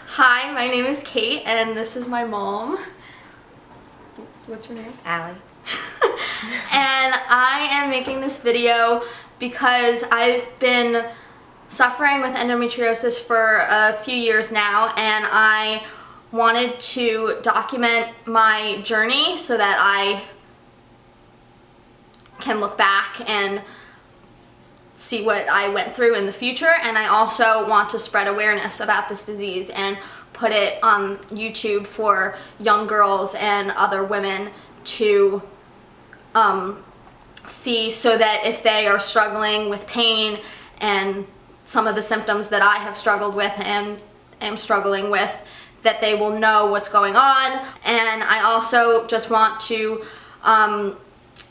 Hi, my name is Kate, and this is my mom. What's your name? Allie. And I am making this video because I've been suffering with endometriosis for a few years now, and I wanted to document my journey so that I can look back and see what I went through in the future. And I also want to spread awareness about this disease and put it on YouTube for young girls and other women to see, so that if they are struggling with pain and some of the symptoms that I have struggled with and am struggling with, that they will know what's going on. And I also just want to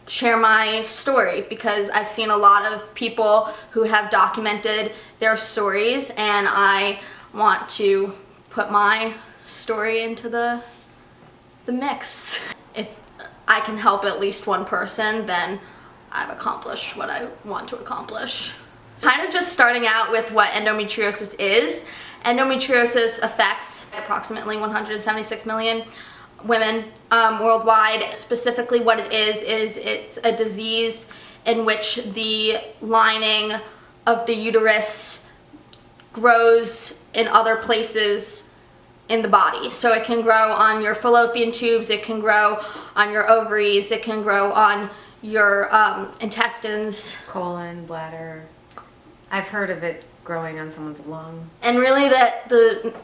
share my story, because I've seen a lot of people who have documented their stories, and I want to put my story into the mix. If I can help at least one person, then I've accomplished what I want to accomplish. Kind of just starting out with what endometriosis is. Endometriosis affects approximately 176 million women worldwide. Specifically what it is it's a disease in which the lining of the uterus grows in other places in the body. So it can grow on your fallopian tubes, it can grow on your ovaries, it can grow on your intestines. Colon, bladder. I've heard of it growing on someone's lung. And really the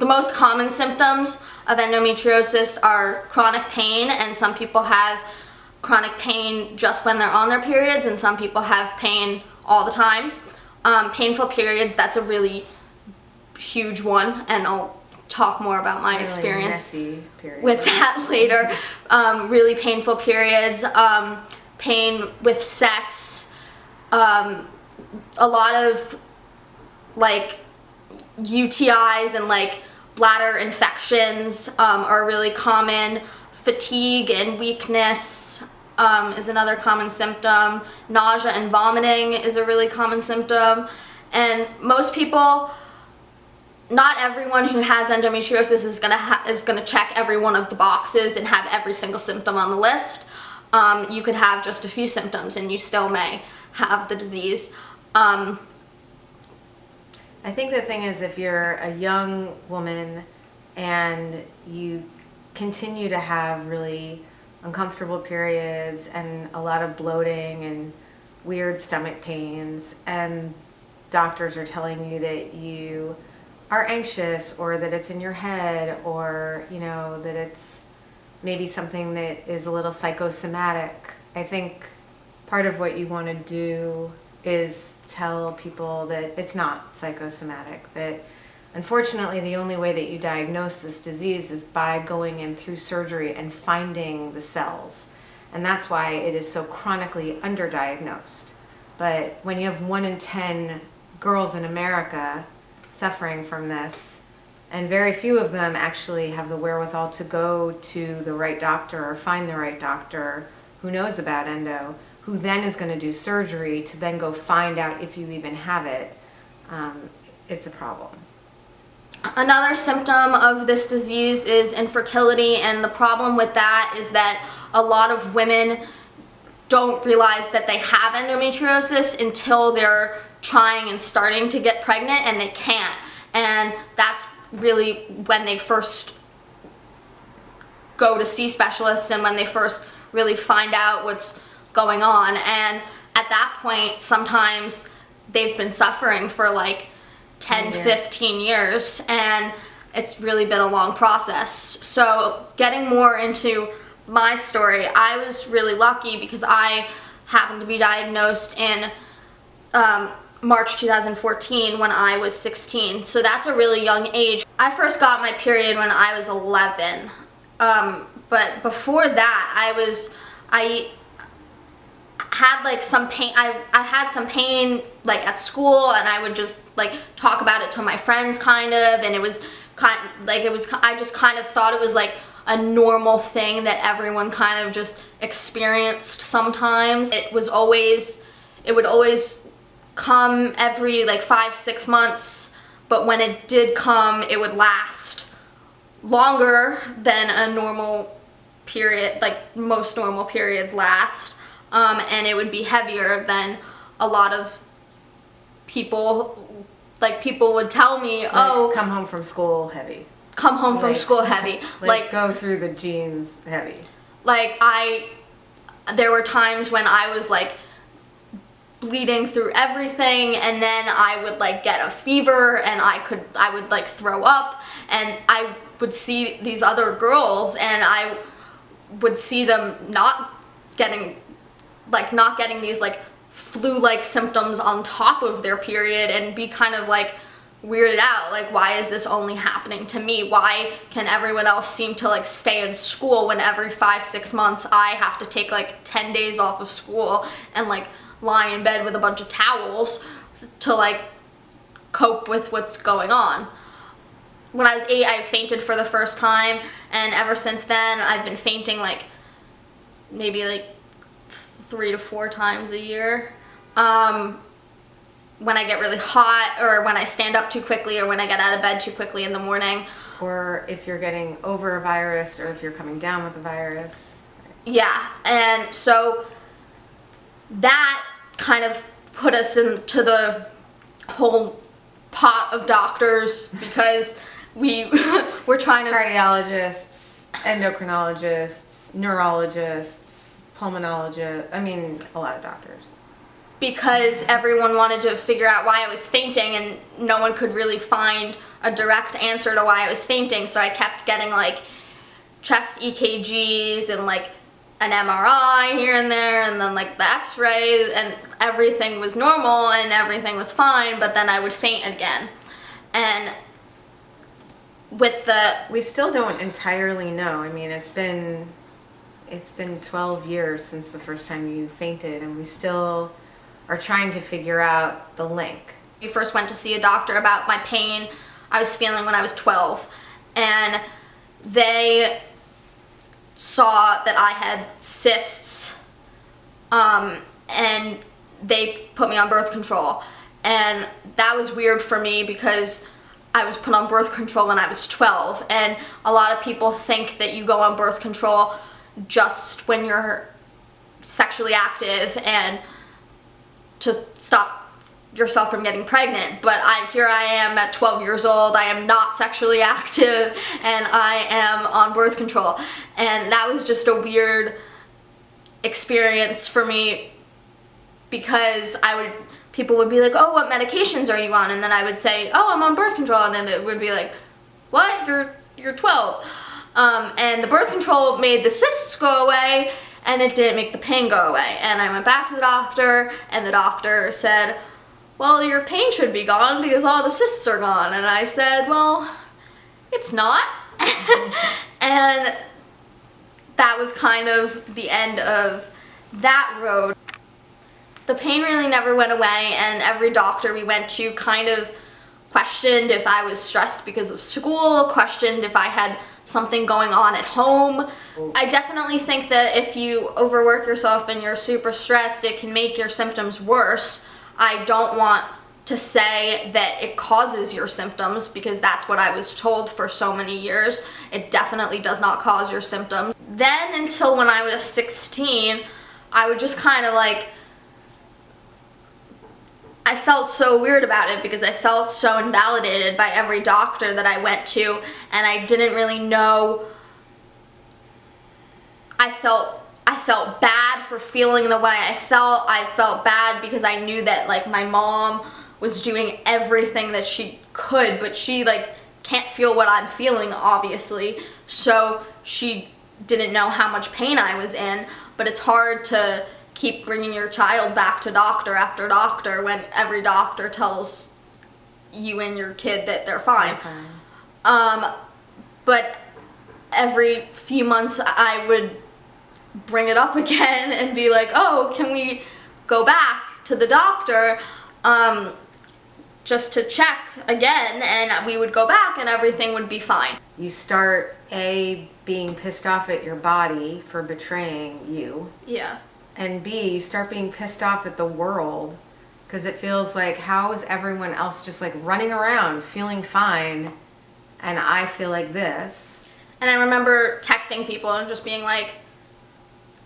most common symptoms of endometriosis are chronic pain, and some people have chronic pain just when they're on their periods, and some people have pain all the time. Painful periods, that's a really huge one, and I'll talk more about my experience with that later. Really painful periods, pain with sex, a lot of like UTIs and like bladder infections are really common. Fatigue and weakness is another common symptom. Nausea and vomiting is a really common symptom. And most people, not everyone who has endometriosis is gonna check every one of the boxes and have every single symptom on the list. You could have just a few symptoms and you still may have the disease. I think the thing is, if you're a young woman and you continue to have really uncomfortable periods and a lot of bloating and weird stomach pains, and doctors are telling you that you are anxious, or that it's in your head, or that it's maybe something that is a little psychosomatic, I think part of what you want to do is tell people that it's not psychosomatic, that unfortunately the only way that you diagnose this disease is by going in through surgery and finding the cells. And that's why it is so chronically underdiagnosed. But when you have 1 in 10 girls in America suffering from this, and very few of them actually have the wherewithal to go to the right doctor or find the right doctor who knows about endo, who then is going to do surgery to then go find out if you even have it, it's a problem. Another symptom of this disease is infertility, and the problem with that is that a lot of women don't realize that they have endometriosis until they're trying and starting to get pregnant, and they can't. And that's really when they first go to see specialists and when they first really find out what's going on. And at that point, sometimes they've been suffering for like 10, 15 years, and it's really been a long process. So getting more into my story, I was really lucky because I happened to be diagnosed in March 2014 when I was 16. So that's a really young age. I first got my period when I was 11. But before that, I had like some pain. I had some pain like at school, and I would just like talk about it to my friends kind of, and it was kind of like I just kind of thought it was like a normal thing that everyone kind of just experienced sometimes. It would always come every like 5-6 months, but when it did come, it would last longer than a normal period, like most normal periods last, and it would be heavier than a lot of people. Like, people would tell me, Like, oh, come home from school heavy. come home from Like- school heavy. Like go through the jeans heavy. Like, there were times when I was like bleeding through everything, and then I would like get a fever, and I would like throw up, and I would see these other girls, and I would see them not getting these like flu-like symptoms on top of their period, and be kind of like weirded out, like, why is this only happening to me? Why can everyone else seem to like stay in school when every 5-6 months I have to take like 10 days off of school and like lie in bed with a bunch of towels to like cope with what's going on? When I was 8, I fainted for the first time, and ever since then I've been fainting like maybe like 3 to 4 times a year. When I get really hot, or when I stand up too quickly, or when I get out of bed too quickly in the morning. Or if you're getting over a virus, or if you're coming down with a virus. Yeah, and so that kind of put us into the whole pot of doctors, because we were trying to... Cardiologists, endocrinologists, neurologists, pulmonologists, I mean, a lot of doctors. Because everyone wanted to figure out why I was fainting, and no one could really find a direct answer to why I was fainting, so I kept getting like chest EKGs and like an MRI here and there, and then like the x-ray, and everything was normal and everything was fine, but then I would faint again. And we still don't entirely know. I mean, it's been 12 years since the first time you fainted, and we still are trying to figure out the link. We first went to see a doctor about my pain I was feeling when I was 12, and they saw that I had cysts, and they put me on birth control. And that was weird for me, because I was put on birth control when I was 12, and a lot of people think that you go on birth control just when you're sexually active and to stop yourself from getting pregnant. But here I am at 12 years old, I am not sexually active, and I am on birth control. And that was just a weird experience for me, because people would be like, oh, what medications are you on? And then I would say, oh, I'm on birth control. And then it would be like, what? You're 12. And the birth control made the cysts go away, and it didn't make the pain go away. And I went back to the doctor, and the doctor said, well, your pain should be gone because all the cysts are gone. And I said, well, it's not. And that was kind of the end of that road. The pain really never went away, and every doctor we went to kind of questioned if I was stressed because of school, questioned if I had something going on at home. I definitely think that if you overwork yourself and you're super stressed, it can make your symptoms worse. I don't want to say that it causes your symptoms, because that's what I was told for so many years. It definitely does not cause your symptoms. Then until when I was 16, I would just kind of like, I felt so weird about it, because I felt so invalidated by every doctor that I went to, and I didn't really know. I felt bad for feeling the way I felt. I felt bad because I knew that like my mom was doing everything that she could, but she like can't feel what I'm feeling, obviously. So she didn't know how much pain I was in, but it's hard to keep bringing your child back to doctor after doctor when every doctor tells you and your kid that they're fine. But every few months I would bring it up again and be like, oh, can we go back to the doctor just to check again? And we would go back and everything would be fine. You start being pissed off at your body for betraying you. Yeah. And B, you start being pissed off at the world Because it feels like, how is everyone else just like running around feeling fine and I feel like this? And I remember texting people and just being like,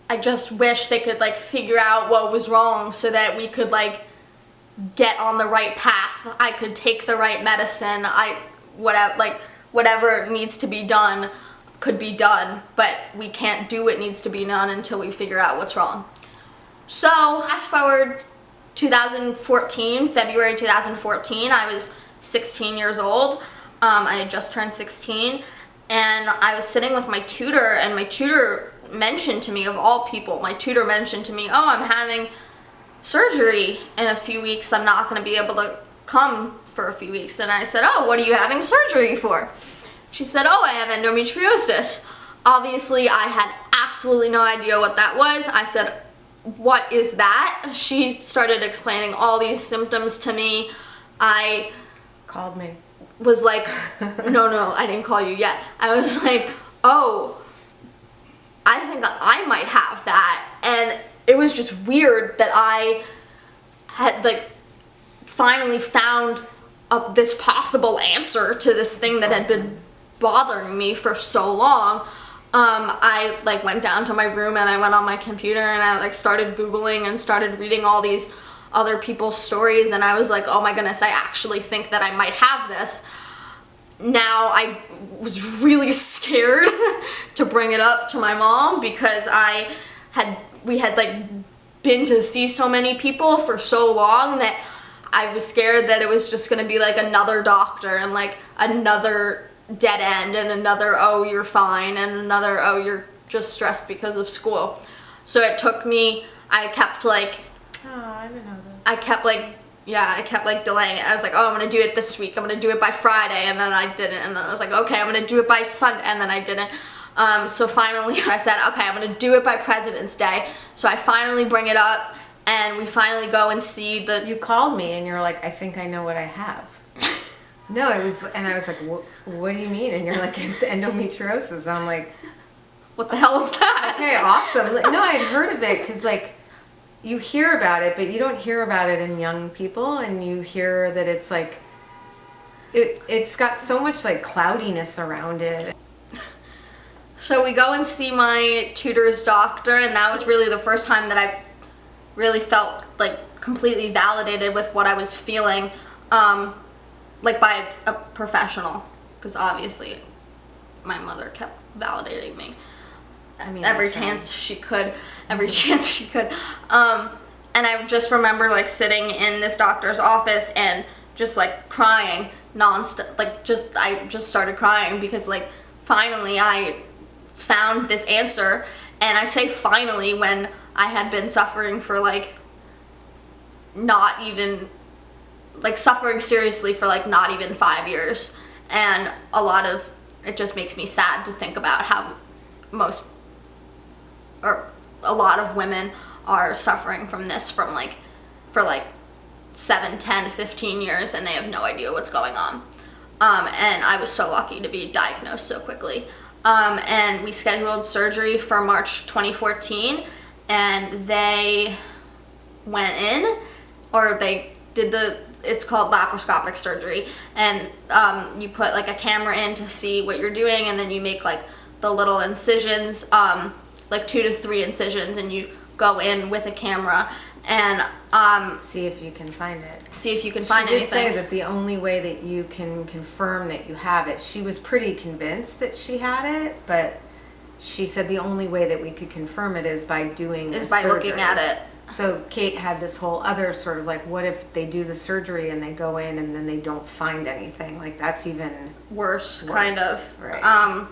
I just wish they could like figure out what was wrong so that we could like get on the right path. I could take the right medicine. Whatever needs to be done could be done, but we can't do what needs to be done until we figure out what's wrong. So fast forward 2014, February 2014, I was 16 years old. I had just turned 16, and I was sitting with my tutor, and my tutor mentioned to me, of all people, my tutor mentioned to me, oh, I'm having surgery in a few weeks. I'm not going to be able to come for a few weeks. And I said, oh, what are you having surgery for? She said, oh, I have endometriosis. Obviously, I had absolutely no idea what that was. I said, what is that? She started explaining all these symptoms to me. I Called me. was like, no, I didn't call you yet. I was like, oh, I think I might have that. And it was just weird that I had like finally found this possible answer to this thing that had been bothering me for so long. I like went down to my room and I went on my computer and I like started Googling and started reading all these other people's stories, and I was like, oh my goodness, I actually think that I might have this. Now I was really scared to bring it up to my mom because we had like been to see so many people for so long that I was scared that it was just going to be like another doctor and like another dead end and another, oh, you're fine, and another, oh, you're just stressed because of school. So it took me, I kept like I kept like delaying it. I was like, oh, I'm gonna do it this week. I'm gonna do it by Friday, and then I didn't. And then I was like, okay, I'm gonna do it by Sunday, and then I didn't. So finally I said, okay, I'm gonna do it by President's Day. So I finally bring it up, and we finally go and see the... You called me and you're like, I think I know what I have. No, it was, and I was like, what do you mean? And you're like, it's endometriosis. I'm like, what the hell is that? Okay, awesome. Like, no, I had heard of it because like you hear about it, but you don't hear about it in young people, and you hear that it's like it's got so much like cloudiness around it. So we go and see my tutor's doctor, and that was really the first time that I really felt like completely validated with what I was feeling, like by a professional, because obviously my mother kept validating me. I mean, every chance she could. And I just remember like sitting in this doctor's office and just like crying nonstop. I just started crying because like finally I found this answer. And I say finally when I had been suffering for like not even, like suffering seriously for like not even 5 years. And it just makes me sad to think about how a lot of women are suffering from this for 7, 10, 15 years, and they have no idea what's going on. And I was so lucky to be diagnosed so quickly. And we scheduled surgery for March 2014, and they went in, or they did it's called laparoscopic surgery, and you put like a camera in to see what you're doing, and then you make like the little incisions, like 2 to 3 incisions, and you go in with a camera and see if you can find it. See if you can find anything. She did anything. say that the only way that you can confirm that you have it, she was pretty convinced that she had it, but she said the only way that we could confirm it is by doing by looking at it. So Kate had this whole other sort of like, what if they do the surgery and they go in and then they don't find anything? Like that's even worse. Kind of. Right.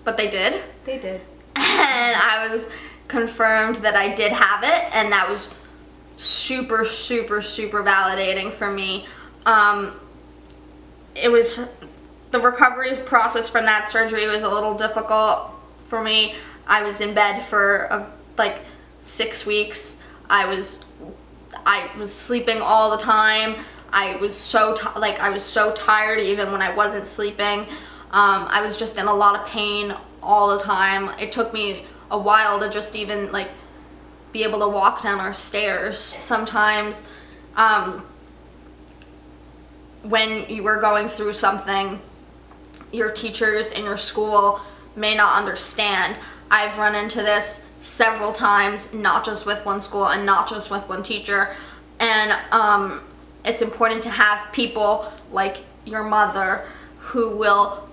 But they did. They did. And I was confirmed that I did have it, and that was super, super, super validating for me. It was, the recovery process from that surgery was a little difficult for me. I was in bed for like 6 weeks. I was sleeping all the time. I was so tired even when I wasn't sleeping. I was just in a lot of pain all the time. It took me a while to just even like be able to walk down our stairs. Sometimes when you are going through something, your teachers in your school may not understand. I've run into this several times, not just with one school and not just with one teacher. And it's important to have people like your mother who will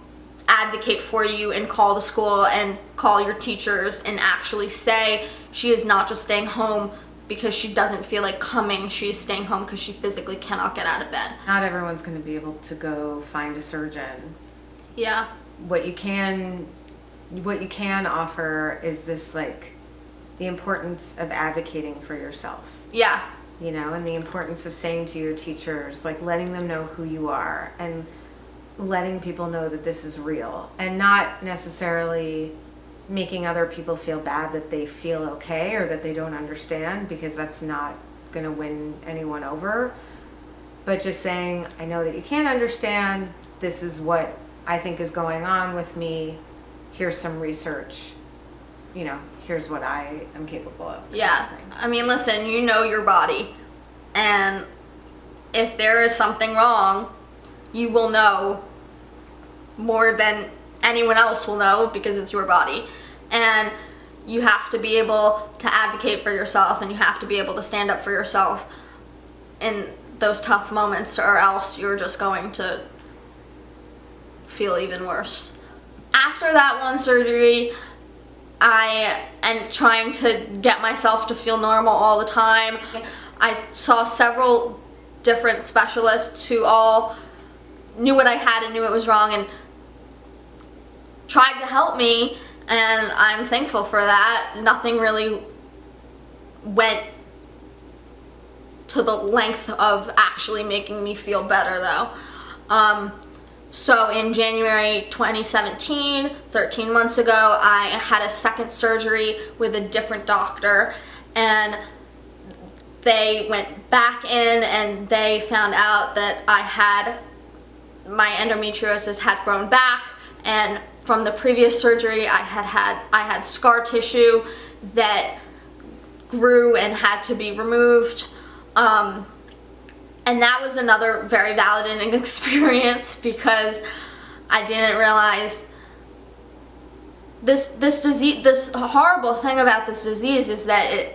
advocate for you and call the school and call your teachers and actually say she is not just staying home because she doesn't feel like coming. She's staying home because she physically cannot get out of bed. Not everyone's going to be able to go find a surgeon. Yeah. What you can offer is this, like, the importance of advocating for yourself. Yeah. You know, and the importance of saying to your teachers, like, letting them know who you are and letting people know that this is real, and not necessarily making other people feel bad that they feel okay or that they don't understand, because that's not going to win anyone over. But just saying, I know that you can't understand. This is what I think is going on with me. Here's some research. You know, here's what I am capable of. Yeah. I mean, listen, you know your body. And if there is something wrong, you will know more than anyone else will know, because it's your body. And you have to be able to advocate for yourself, and you have to be able to stand up for yourself in those tough moments, or else you're just going to feel even worse. After that one surgery, and trying to get myself to feel normal all the time, I saw several different specialists who all knew what I had and knew it was wrong and tried to help me, and I'm thankful for that. Nothing really went to the length of actually making me feel better, though. So in January 2017, 13 months ago, I had a second surgery with a different doctor, and they went back in and they found out that my endometriosis had grown back, and from the previous surgery I had scar tissue that grew and had to be removed. And that was another very validating experience, because I didn't realize this disease. This horrible thing about this disease is that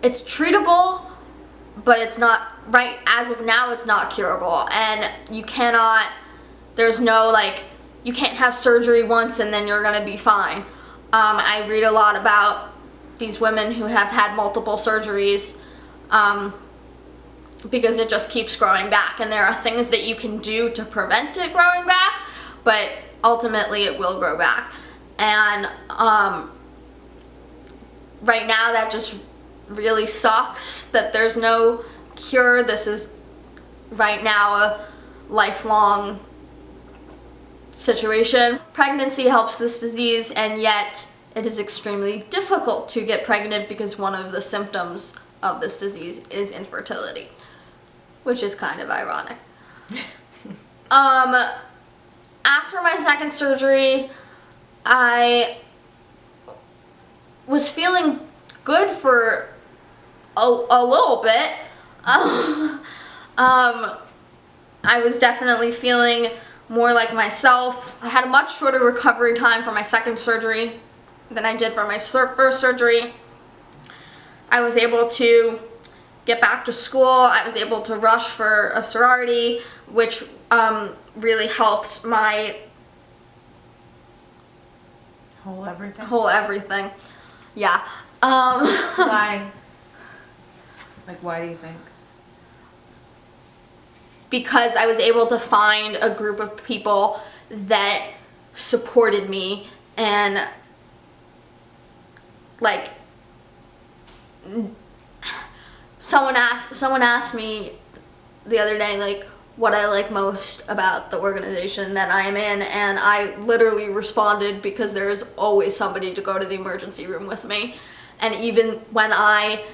it's treatable, but it's not, right as of now, it's not curable. And you cannot, there's no, like, you can't have surgery once and then you're gonna be fine. I read a lot about these women who have had multiple surgeries, because it just keeps growing back, and there are things that you can do to prevent it growing back, but ultimately it will grow back. And right now that just really sucks that there's no cure. This is right now a lifelong situation. Pregnancy helps this disease, and yet it is extremely difficult to get pregnant because one of the symptoms of this disease is infertility, which is kind of ironic. After my second surgery, I was feeling good for a little bit. I was definitely feeling more like myself. I had a much shorter recovery time for my second surgery than I did for my first surgery. I was able to get back to school. I was able to rush for a sorority, which really helped my Whole everything. whole everything. Yeah. Why? Like, why do you think? Because I was able to find a group of people that supported me, and like someone asked me the other day, like, what I like most about the organization that I am in, and I literally responded, because there is always somebody to go to the emergency room with me. And even when I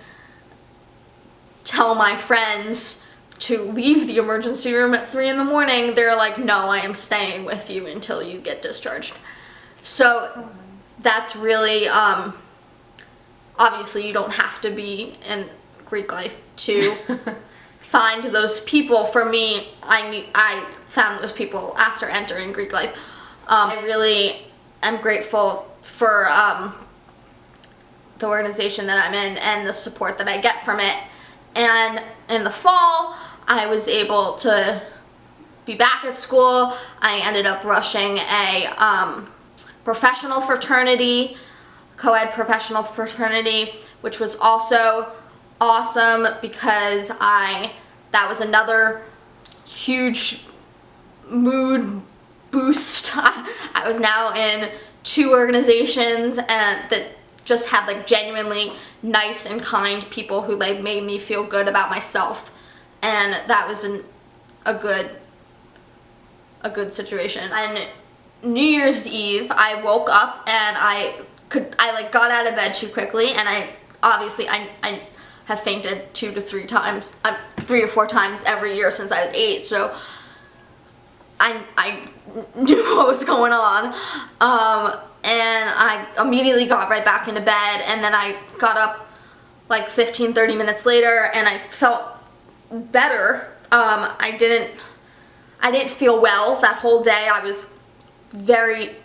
tell my friends to leave the emergency room at 3 a.m, they're like, no, I am staying with you until you get discharged. So that's really, obviously you don't have to be in Greek life to find those people. For me, I found those people after entering Greek life. I really am grateful for the organization that I'm in and the support that I get from it. And in the fall, I was able to be back at school. I ended up rushing a professional fraternity, co-ed professional fraternity, which was also awesome because that was another huge mood boost. I was now in 2 organizations and that just had like genuinely nice and kind people who like made me feel good about myself, and that was a good situation. And New Year's Eve, I woke up and I like got out of bed too quickly, and I have fainted 2 to 3 times, 3 to 4 times every year since I was 8. So I knew what was going on. And I immediately got right back into bed, and then I got up like 15-30 minutes later and I felt better. I didn't feel well that whole day. I was very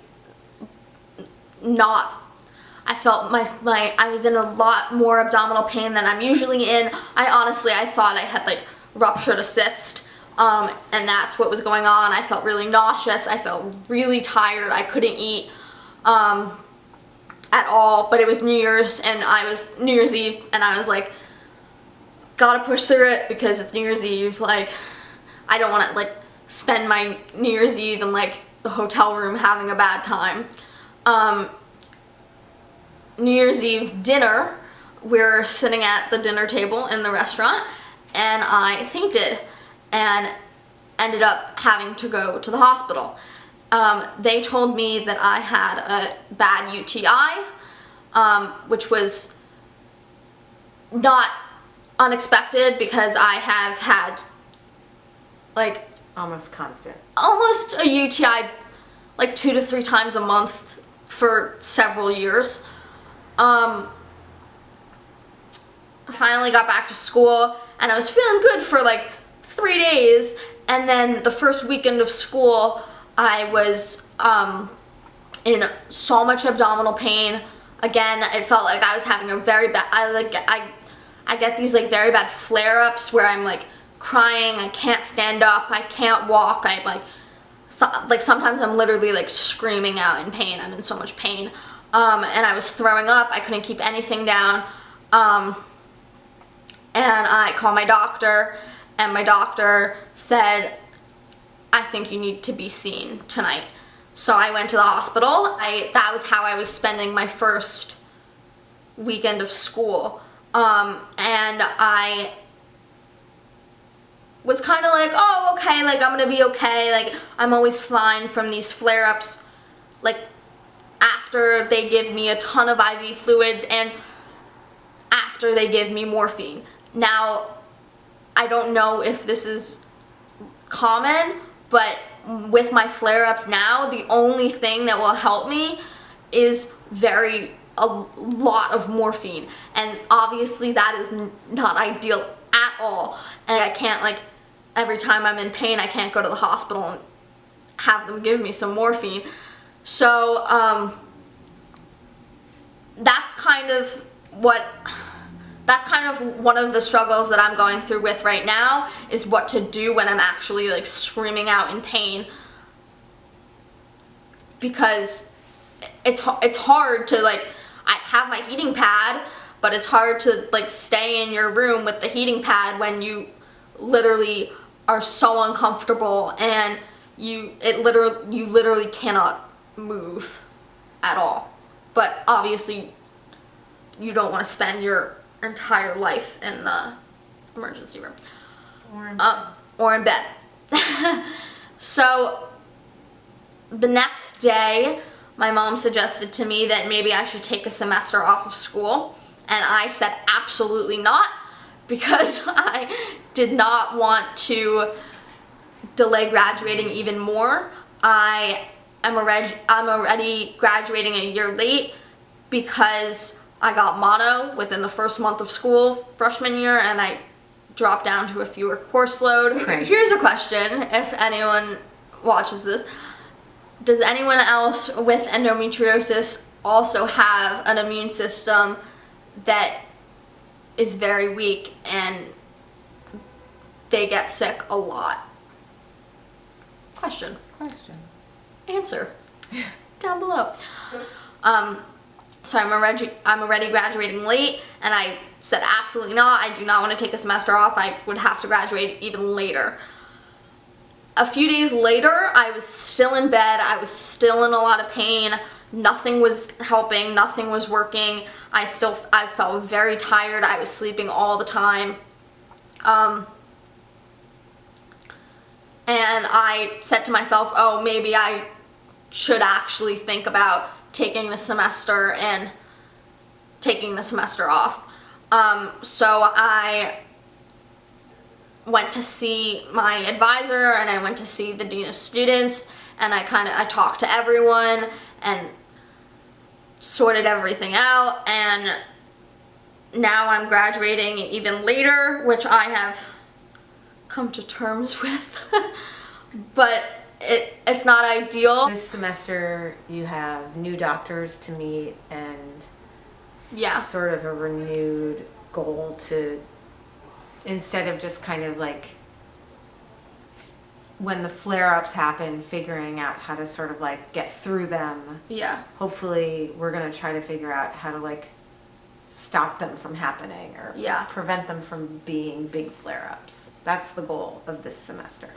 not, I felt I was in a lot more abdominal pain than I'm usually in. I thought I had like ruptured a cyst, and that's what was going on. I felt really nauseous. I felt really tired. I couldn't eat at all, but it was New Year's Eve, and I was like, gotta push through it because it's New Year's Eve. Like, I don't want to like spend my New Year's Eve in like the hotel room having a bad time. New Year's Eve dinner, we're sitting at the dinner table in the restaurant, and I fainted and ended up having to go to the hospital. They told me that I had a bad UTI, which was not unexpected because I have had like Almost constant. almost a UTI like 2 to 3 times a month for several years. I finally got back to school and I was feeling good for like 3 days, and then the first weekend of school I was in so much abdominal pain. Again, it felt like I was having a very bad, I get these like very bad flare-ups where I'm like crying, I can't stand up, I can't walk, sometimes I'm literally like screaming out in pain. I'm in so much pain. And I was throwing up, I couldn't keep anything down. And I called my doctor, and my doctor said, I think you need to be seen tonight. So I went to the hospital. That was how I was spending my first weekend of school. And I was kind of like, oh, okay, like I'm gonna be okay. Like I'm always fine from these flare-ups. Like after they give me a ton of IV fluids and after they give me morphine. Now, I don't know if this is common, but with my flare-ups now, the only thing that will help me is a lot of morphine. And obviously that is not ideal at all. And I can't, like, every time I'm in pain, I can't go to the hospital and have them give me some morphine. So, that's kind of one of the struggles that I'm going through with right now, is what to do when I'm actually like screaming out in pain, because it's hard to like, I have my heating pad, but it's hard to like stay in your room with the heating pad when you literally are so uncomfortable and you literally cannot move at all. But obviously you don't want to spend your entire life in the emergency room or in bed. So the next day, my mom suggested to me that maybe I should take a semester off of school, and I said absolutely not, because I did not want to delay graduating even more. I'm already graduating a year late because I got mono within the first month of school freshman year, and I drop down to a fewer course load. Right. Here's a question, if anyone watches this. Does anyone else with endometriosis also have an immune system that is very weak and they get sick a lot? Question. Answer down below. So I'm already graduating late, and I said absolutely not. I do not want to take a semester off. I would have to graduate even later. A few days later, I was still in bed. I was still in a lot of pain. Nothing was helping. Nothing was working. I felt very tired. I was sleeping all the time. And I said to myself, oh, maybe I should actually think about taking the semester and taking the semester off. So I went to see my advisor, and I went to see the dean of students, and I talked to everyone and sorted everything out, and now I'm graduating even later, which I have come to terms with. But it's not ideal. This semester you have new doctors to meet and Yeah. sort of a renewed goal to, instead of just kind of like when the flare-ups happen, figuring out how to sort of like get through them. Yeah. Hopefully we're going to try to figure out how to like stop them from happening or Yeah. prevent them from being big flare-ups. That's the goal of this semester.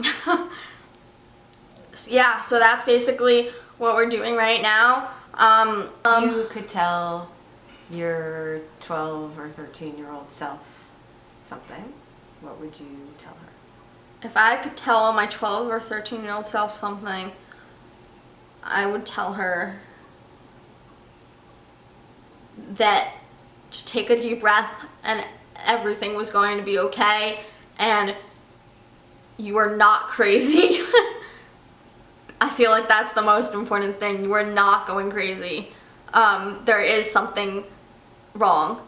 Yeah, so that's basically what we're doing right now. You could tell your 12 or 13-year-old self something, what would you tell her? If I could tell my 12 or 13-year-old self something, I would tell her that to take a deep breath and everything was going to be okay, and you are not crazy. I feel like that's the most important thing. You are not going crazy. There is something wrong.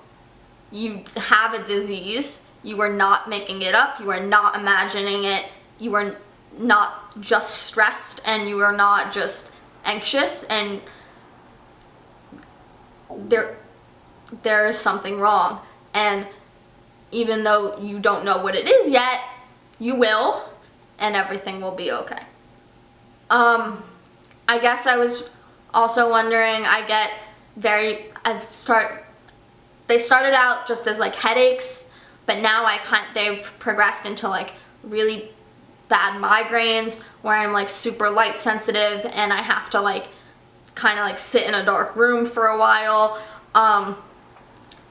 You have a disease. You are not making it up. You are not imagining it. You are not just stressed, and you are not just anxious, and there is something wrong. And even though you don't know what it is yet, you will, and everything will be okay. I guess I was also wondering, they started out just as like headaches, but now they've progressed into like really bad migraines where I'm like super light sensitive and I have to like kind of like sit in a dark room for a while.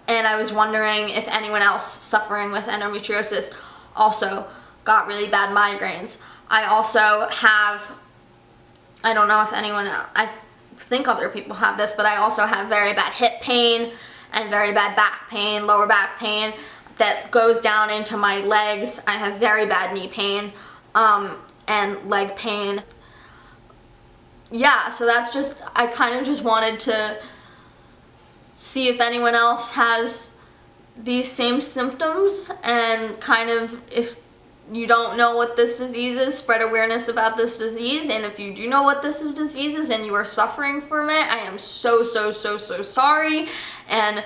And I was wondering if anyone else suffering with endometriosis also got really bad migraines. I also have, I don't know if anyone, I think other people have this, but I also have very bad hip pain and very bad back pain, lower back pain that goes down into my legs. I have very bad knee pain and leg pain. Yeah, so that's just, I kind of just wanted to see if anyone else has these same symptoms, and kind of, if you don't know what this disease is, spread awareness about this disease. And if you do know what this disease is and you are suffering from it, I am so sorry. And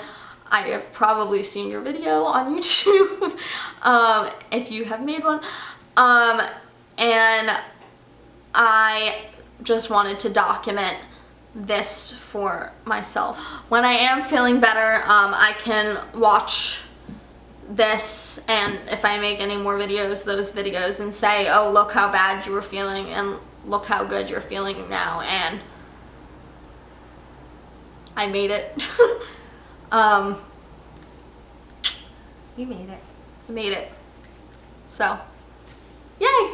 I have probably seen your video on YouTube if you have made one. And I just wanted to document this for myself. When I am feeling better, I can watch this, and if I make any more videos, those videos, and say, oh, look how bad you were feeling and look how good you're feeling now, and I made it. You made it. Made it. So, yay!